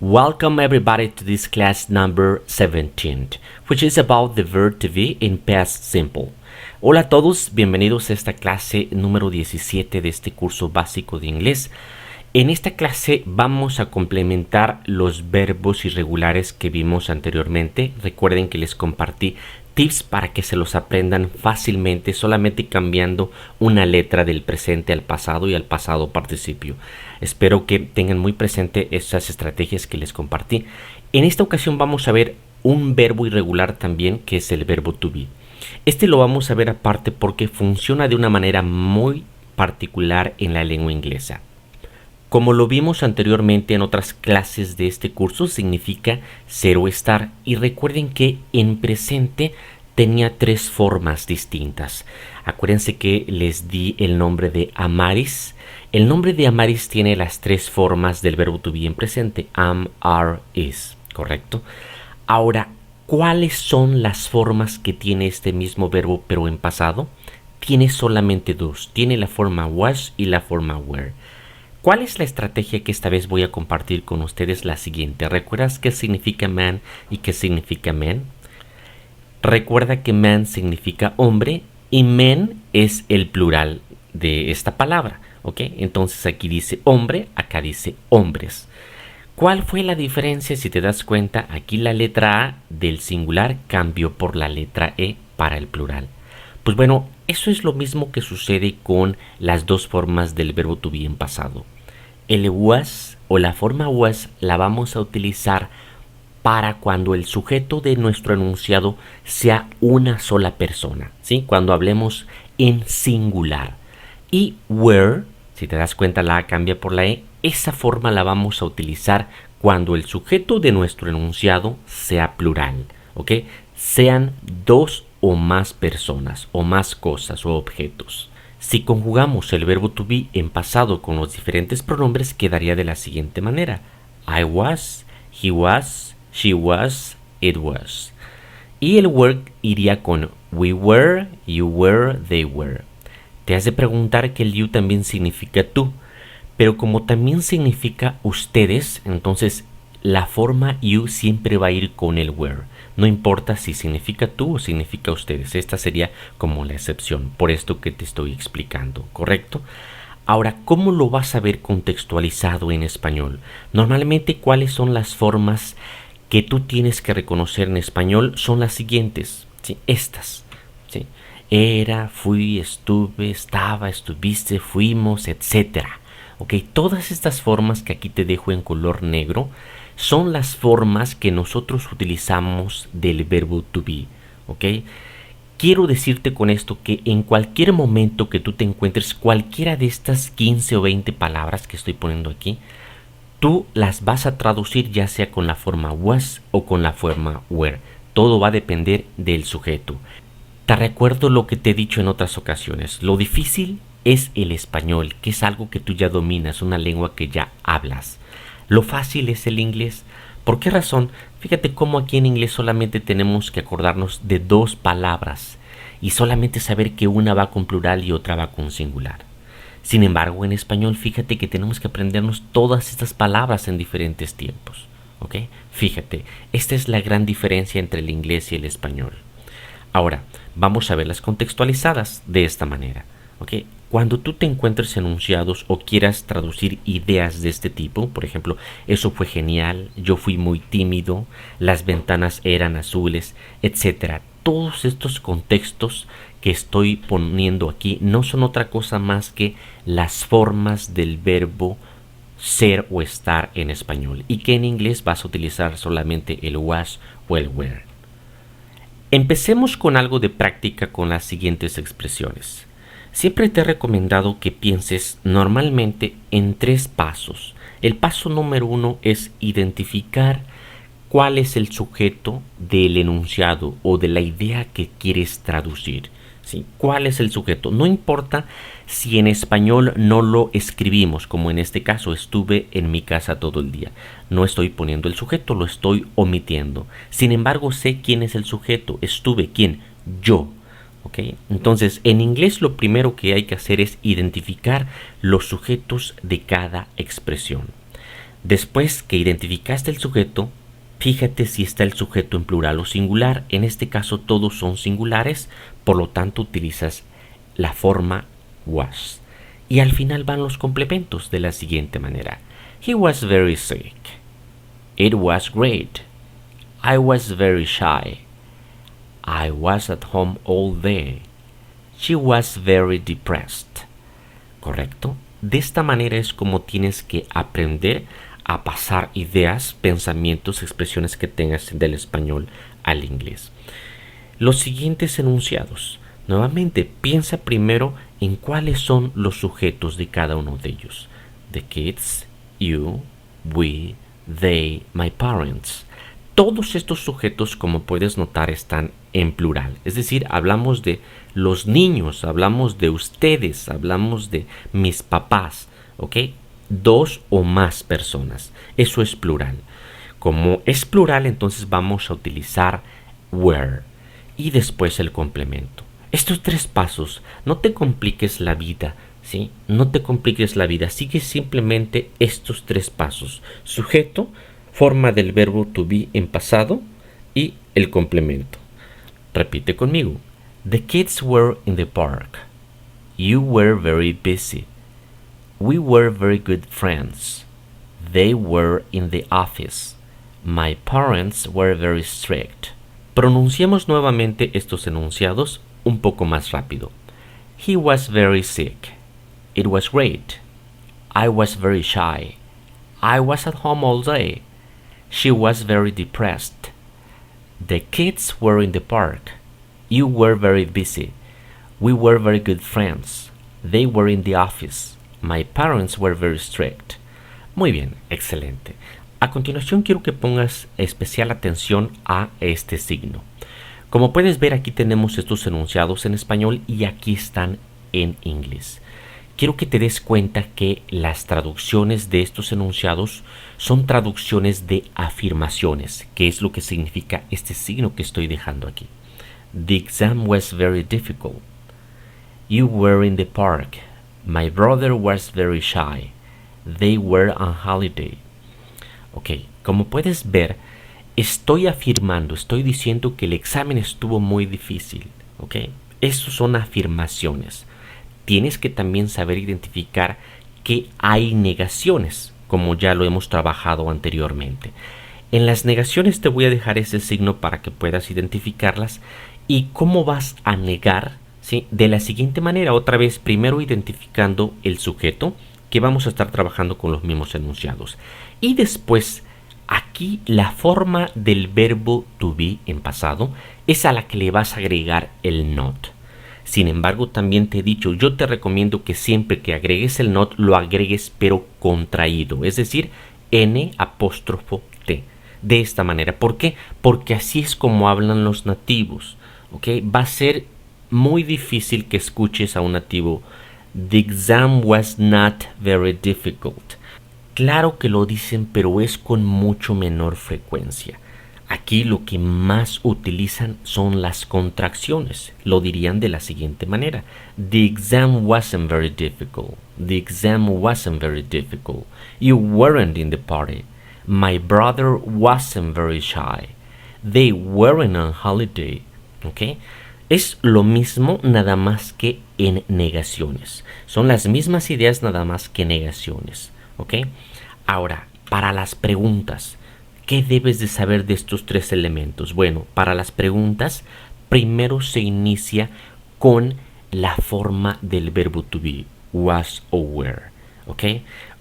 Welcome everybody to this class number 17, which is about the verb to be in past simple. Hola a todos, bienvenidos a esta clase número 17 de este curso básico de inglés. En esta clase vamos a complementar los verbos irregulares que vimos anteriormente. Recuerden que les compartí tips para que se los aprendan fácilmente, solamente cambiando una letra del presente al pasado y al pasado participio. Espero que tengan muy presente estas estrategias que les compartí. En esta ocasión vamos a ver un verbo irregular también, que es el verbo to be. Este lo vamos a ver aparte porque funciona de una manera muy particular en la lengua inglesa. Como lo vimos anteriormente en otras clases de este curso, significa ser o estar. Y recuerden que en presente tenía tres formas distintas. Acuérdense que les di el nombre de amaris. El nombre de amaris tiene las tres formas del verbo to be en presente. Am, are, is. ¿Correcto? Ahora, ¿cuáles son las formas que tiene este mismo verbo pero en pasado? Tiene solamente dos. Tiene la forma was y la forma were. ¿Cuál es la estrategia que esta vez voy a compartir con ustedes? La siguiente. ¿Recuerdas qué significa man y qué significa men? Recuerda que man significa hombre y men es el plural de esta palabra. ¿Ok? Entonces aquí dice hombre, acá dice hombres. ¿Cuál fue la diferencia? Si te das cuenta, aquí la letra A del singular cambió por la letra E para el plural. Pues bueno, eso es lo mismo que sucede con las dos formas del verbo to be en pasado. El was o la forma was la vamos a utilizar para cuando el sujeto de nuestro enunciado sea una sola persona, ¿sí? Cuando hablemos en singular. Y were, si te das cuenta la A cambia por la E, esa forma la vamos a utilizar cuando el sujeto de nuestro enunciado sea plural, ¿ok? Sean dos o más personas, o más cosas o objetos. Si conjugamos el verbo to be en pasado con los diferentes pronombres, quedaría de la siguiente manera. I was, he was, she was, it was. Y el were iría con we were, you were, they were. Te has de preguntar que el you también significa tú, pero como también significa ustedes, entonces la forma you siempre va a ir con el were. No importa si significa tú o significa ustedes. Esta sería como la excepción, por esto que te estoy explicando, ¿correcto? Ahora, ¿cómo lo vas a ver contextualizado en español? Normalmente, ¿cuáles son las formas que tú tienes que reconocer en español? Son las siguientes, ¿sí? Estas, ¿sí? Era, fui, estuve, estaba, estuviste, fuimos, etc. ¿Ok? Todas estas formas que aquí te dejo en color negro son las formas que nosotros utilizamos del verbo to be, ¿ok? Quiero decirte con esto que en cualquier momento que tú te encuentres cualquiera de estas 15 o 20 palabras que estoy poniendo aquí, tú las vas a traducir ya sea con la forma was o con la forma were. Todo va a depender del sujeto. Te recuerdo lo que te he dicho en otras ocasiones. Lo difícil es el español, que es algo que tú ya dominas, una lengua que ya hablas. Lo fácil es el inglés. ¿Por qué razón? Fíjate cómo aquí en inglés solamente tenemos que acordarnos de dos palabras y solamente saber que una va con plural y otra va con singular. Sin embargo, en español, fíjate que tenemos que aprendernos todas estas palabras en diferentes tiempos. ¿Ok? Fíjate, esta es la gran diferencia entre el inglés y el español. Ahora, vamos a verlas contextualizadas de esta manera. ¿Ok? Cuando tú te encuentres enunciados o quieras traducir ideas de este tipo, por ejemplo, eso fue genial, yo fui muy tímido, las ventanas eran azules, etc. Todos estos contextos que estoy poniendo aquí no son otra cosa más que las formas del verbo ser o estar en español y que en inglés vas a utilizar solamente el was o el were. Empecemos con algo de práctica con las siguientes expresiones. Siempre te he recomendado que pienses normalmente en tres pasos. El paso número 1 es identificar cuál es el sujeto del enunciado o de la idea que quieres traducir. ¿Sí? ¿Cuál es el sujeto? No importa si en español no lo escribimos, como en este caso, estuve en mi casa todo el día. No estoy poniendo el sujeto, lo estoy omitiendo. Sin embargo, sé quién es el sujeto. Estuve, ¿quién? Yo. ¿Okay? Entonces, en inglés lo primero que hay que hacer es identificar los sujetos de cada expresión. Después que identificaste el sujeto, fíjate si está el sujeto en plural o singular. En este caso todos son singulares, por lo tanto utilizas la forma was. Y al final van los complementos de la siguiente manera. He was very sick. It was great. I was very shy. I was at home all day. She was very depressed. ¿Correcto? De esta manera es como tienes que aprender a pasar ideas, pensamientos, expresiones que tengas del español al inglés. Los siguientes enunciados. Nuevamente, piensa primero en cuáles son los sujetos de cada uno de ellos. The kids, you, we, they, my parents. Todos estos sujetos, como puedes notar, están en plural. Es decir, hablamos de los niños, hablamos de ustedes, hablamos de mis papás, ¿ok? Dos o más personas. Eso es plural. Como es plural, entonces vamos a utilizar were y después el complemento. Estos tres pasos, no te compliques la vida, ¿sí? No te compliques la vida. Sigue simplemente estos tres pasos. Sujeto, forma del verbo to be en pasado y el complemento. Repite conmigo. The kids were in the park. You were very busy. We were very good friends. They were in the office. My parents were very strict. Pronunciemos nuevamente estos enunciados un poco más rápido. He was very sick. It was great. I was very shy. I was at home all day. She was very depressed. The kids were in the park. You were very busy. We were very good friends. They were in the office. My parents were very strict. Muy bien, excelente. A continuación quiero que pongas especial atención a este signo. Como puedes ver, aquí tenemos estos enunciados en español y aquí están en inglés. Quiero que te des cuenta que las traducciones de estos enunciados son traducciones de afirmaciones, que es lo que significa este signo que estoy dejando aquí. The exam was very difficult. You were in the park. My brother was very shy. They were on holiday. Ok, como puedes ver, estoy afirmando, estoy diciendo que el examen estuvo muy difícil. Ok, esas son afirmaciones. Tienes que también saber identificar que hay negaciones, como ya lo hemos trabajado anteriormente. En las negaciones te voy a dejar ese signo para que puedas identificarlas. ¿Y cómo vas a negar? ¿Sí? De la siguiente manera, otra vez, primero identificando el sujeto, que vamos a estar trabajando con los mismos enunciados. Y después, aquí la forma del verbo to be en pasado es a la que le vas a agregar el not. Sin embargo, también te he dicho, yo te recomiendo que siempre que agregues el not, lo agregues pero contraído, es decir, N''T. De esta manera. ¿Por qué? Porque así es como hablan los nativos. ¿Ok? Va a ser muy difícil que escuches a un nativo. The exam was not very difficult. Claro que lo dicen, pero es con mucho menor frecuencia. Aquí lo que más utilizan son las contracciones. Lo dirían de la siguiente manera. The exam wasn't very difficult. The exam wasn't very difficult. You weren't in the party. My brother wasn't very shy. They weren't on holiday. ¿Ok? Es lo mismo, nada más que en negaciones. Son las mismas ideas, nada más que negaciones. ¿Ok? Ahora, para las preguntas, ¿qué debes de saber de estos tres elementos? Bueno, para las preguntas, primero se inicia con la forma del verbo to be, was o were. ¿Ok?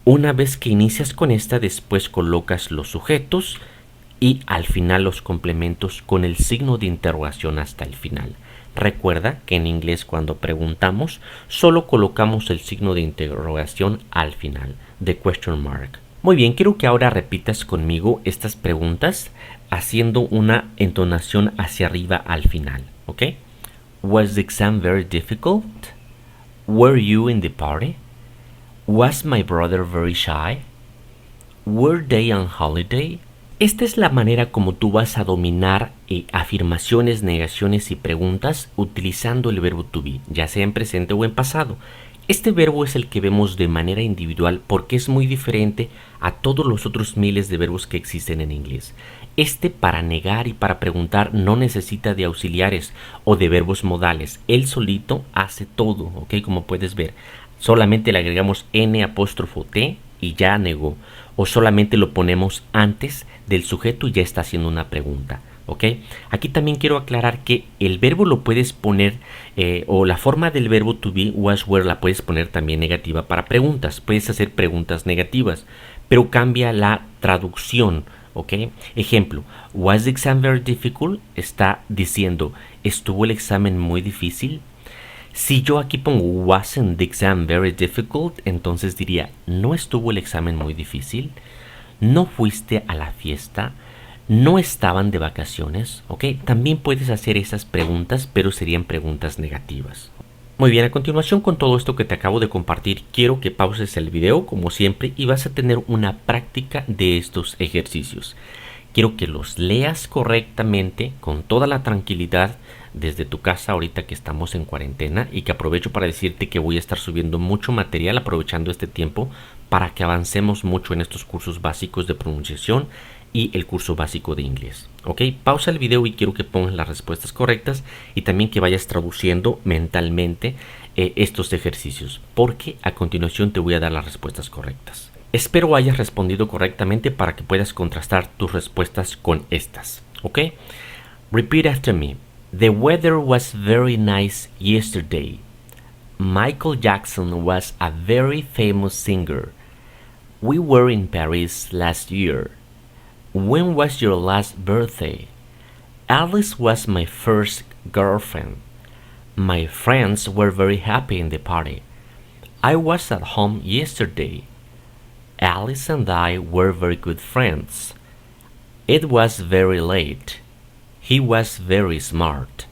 Una vez que inicias con esta, después colocas los sujetos y al final los complementos con el signo de interrogación hasta el final. Recuerda que en inglés cuando preguntamos solo colocamos el signo de interrogación al final, the question mark. Muy bien, quiero que ahora repitas conmigo estas preguntas haciendo una entonación hacia arriba al final, ¿ok? Was the exam very difficult? Were you in the party? Was my brother very shy? Were they on holiday? Esta es la manera como tú vas a dominar afirmaciones, negaciones y preguntas utilizando el verbo to be, ya sea en presente o en pasado. Este verbo es el que vemos de manera individual porque es muy diferente a todos los otros miles de verbos que existen en inglés. Este para negar y para preguntar no necesita de auxiliares o de verbos modales. Él solito hace todo, ¿ok? Como puedes ver. Solamente le agregamos N''T y ya negó. O solamente lo ponemos antes del sujeto y ya está haciendo una pregunta. ¿Ok? Aquí también quiero aclarar que el verbo lo puedes poner o la forma del verbo to be, was, were la puedes poner también negativa para preguntas. Puedes hacer preguntas negativas, pero cambia la traducción. ¿Ok? Ejemplo, was the exam very difficult? Está diciendo, ¿estuvo el examen muy difícil? Si yo aquí pongo wasn't the exam very difficult, entonces diría, ¿no estuvo el examen muy difícil? ¿No fuiste a la fiesta? ¿No estaban de vacaciones? ¿Ok? También puedes hacer esas preguntas, pero serían preguntas negativas. Muy bien, a continuación con todo esto que te acabo de compartir, quiero que pauses el video como siempre y vas a tener una práctica de estos ejercicios. Quiero que los leas correctamente, con toda la tranquilidad desde tu casa ahorita que estamos en cuarentena, y que aprovecho para decirte que voy a estar subiendo mucho material aprovechando este tiempo para que avancemos mucho en estos cursos básicos de pronunciación y el curso básico de inglés. Ok, pausa el video y quiero que pongas las respuestas correctas y también que vayas traduciendo mentalmente estos ejercicios, porque a continuación te voy a dar las respuestas correctas. Espero hayas respondido correctamente para que puedas contrastar tus respuestas con estas. Ok, repeat after me. The weather was very nice yesterday. Michael Jackson was a very famous singer. We were in Paris last year. When was your last birthday? Alice was my first girlfriend. My friends were very happy in the party. I was at home yesterday. Alice and I were very good friends. It was very late. He was very smart.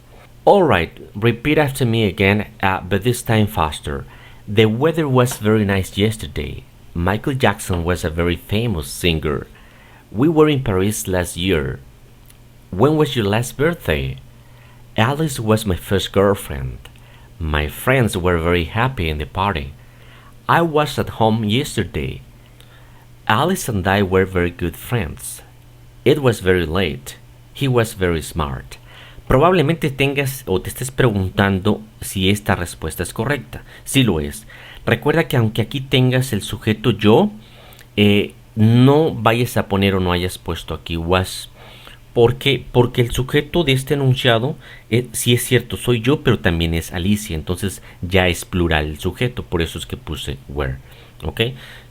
Alright, repeat after me again, but this time faster. The weather was very nice yesterday. Michael Jackson was a very famous singer. We were in Paris last year. When was your last birthday? Alice was my first girlfriend. My friends were very happy in the party. I was at home yesterday. Alice and I were very good friends. It was very late. He was very smart. Probablemente tengas o te estés preguntando si esta respuesta es correcta. Sí lo es. Recuerda que aunque aquí tengas el sujeto yo, no vayas a poner o no hayas puesto aquí was. ¿Por qué? Porque el sujeto de este enunciado, sí es cierto, soy yo, pero también es Alicia. Entonces ya es plural el sujeto, por eso es que puse were. ¿Ok?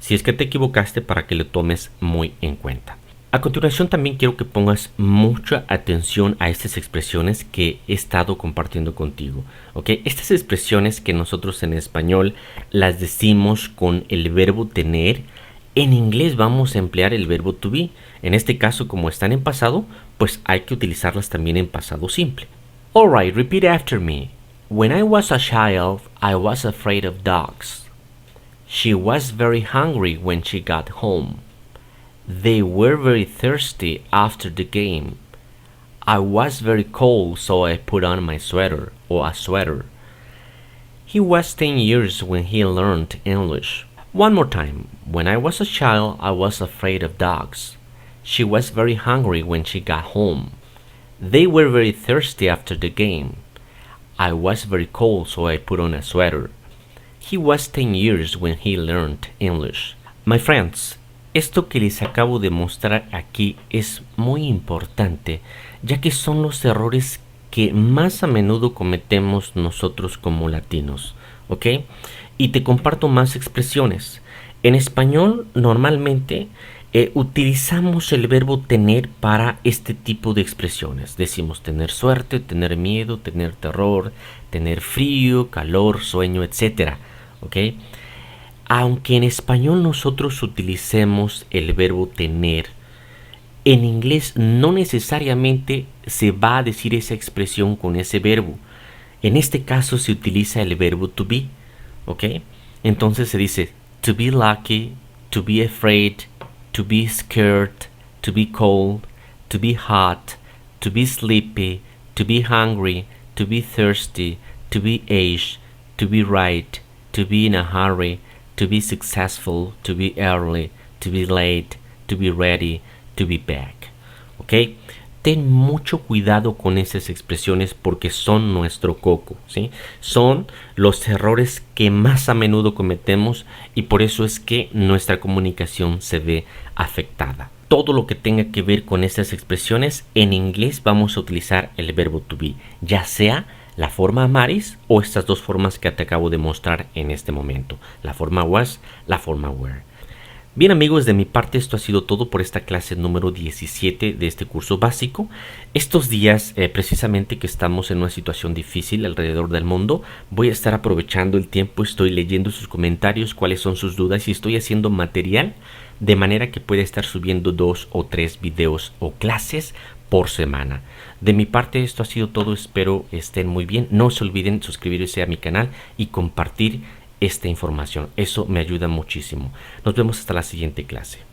Si es que te equivocaste, para que lo tomes muy en cuenta. A continuación también quiero que pongas mucha atención a estas expresiones que he estado compartiendo contigo. ¿Ok? Estas expresiones que nosotros en español las decimos con el verbo tener, en inglés vamos a emplear el verbo to be. En este caso, como están en pasado, pues hay que utilizarlas también en pasado simple. Alright, repeat after me. When I was a child, I was afraid of dogs. She was very hungry when she got home. They were very thirsty after the game. I was very cold, so I put on my sweater, or a sweater. He was 10 years when he learned English. One more time. When I was a child, I was afraid of dogs. She was very hungry when she got home. They were very thirsty after the game. I was very cold, so I put on a sweater. He was 10 years when he learned English. My friends, esto que les acabo de mostrar aquí es muy importante, ya que son los errores que más a menudo cometemos nosotros como latinos, ¿ok? Y te comparto más expresiones. En español, normalmente utilizamos el verbo tener para este tipo de expresiones. Decimos tener suerte, tener miedo, tener terror, tener frío, calor, sueño, etc. ¿Ok? Aunque en español nosotros utilicemos el verbo tener, en inglés no necesariamente se va a decir esa expresión con ese verbo. En este caso se utiliza el verbo to be, ¿ok? Entonces se dice to be lucky, to be afraid, to be scared, to be cold, to be hot, to be sleepy, to be hungry, to be thirsty, to be aged, to be right, to to be in a hurry, to be successful, to be early, to be late, to be ready, to be back. ¿Ok? Ten mucho cuidado con esas expresiones porque son nuestro coco, ¿sí? Son los errores que más a menudo cometemos y por eso es que nuestra comunicación se ve afectada. Todo lo que tenga que ver con estas expresiones en inglés vamos a utilizar el verbo to be, ya sea la forma amaris o estas dos formas que te acabo de mostrar en este momento, la forma was, la forma were. Bien amigos, de mi parte esto ha sido todo por esta clase número 17 de este curso básico. Estos días, precisamente que estamos en una situación difícil alrededor del mundo, voy a estar aprovechando el tiempo, estoy leyendo sus comentarios, cuáles son sus dudas y estoy haciendo material de manera que pueda estar subiendo 2 o 3 videos o clases por semana. De mi parte esto ha sido todo, espero estén muy bien. No se olviden suscribirse a mi canal y compartir esta información, eso me ayuda muchísimo. Nos vemos hasta la siguiente clase.